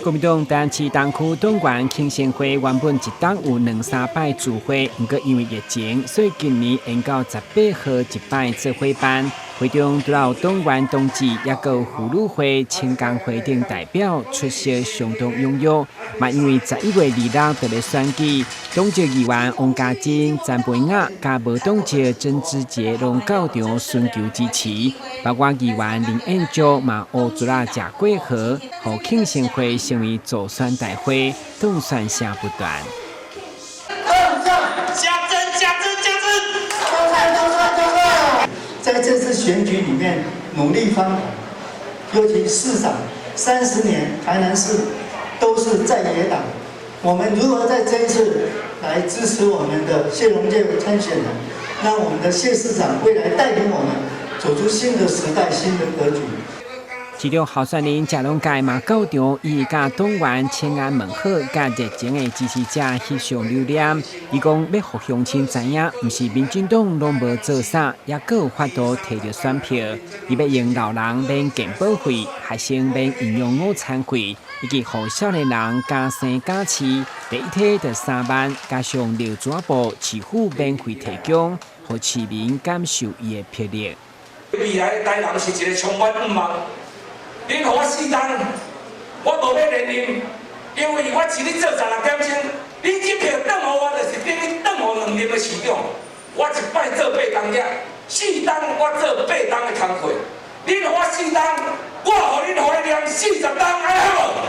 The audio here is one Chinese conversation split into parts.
国民党台南市东区东园庆生会原本一档有2-3摆聚会，不过因为疫情，所以今年延到18号一摆做伙办。会中除了东园同志，也有妇女会、青工会等代表出席，相当踊跃。嘛，因为11月26日就要选举，党籍议员王嘉珍、詹培雅加无党籍曾志杰拢到场寻求支持，包括议员林彦竹嘛乌竹啦食过河，互庆生会成为助选大会，当选声不断。在这次选举里面努力翻盘，尤其市长30年，台南市都是在野党。我们如何在这一次来支持我们的谢龙介参选人，让我们的谢市长未来带领我们走出新的时代、新的格局。其中候选人谢龙介嘛到场，伊甲党员千安问好，甲热情的支持者翕相留念。伊讲要互乡亲知影，毋是民进党拢无做啥，也阁有法度摕到选票。伊要用老人免健保费，学生免营养午餐费，以及互少年人加生加饲，第一梯就3万，加上流转部市府免费提供，互市民感受伊的魄力。未来的台南是一个充满希望。恁互我4单，我无要连任，因为我是咧做16点钟，恁这票转互我，就是等于转互2任的市长。我一摆做8工业，4单我做8单的工课。恁互我4单，我互恁互念40单，安好无？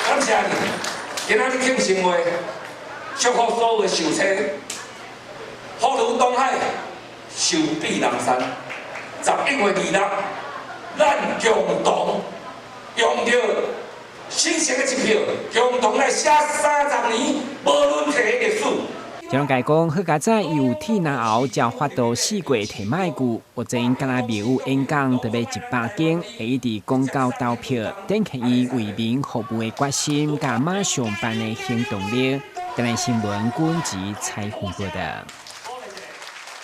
感谢你，今仔日庆生会，祝福所有的受车，福如东海，寿比南山。11月26日，咱共同用着新鲜的一票，共同来写30年无论题的历史。谢龙介讲，好佳仔伊有铁拿后，才发到4月提卖句，或者因敢若庙有演讲，特别100间，会一直广告投票，展现伊为民服务的决心，甲马上办的行动力。台南新闻军集采访报道。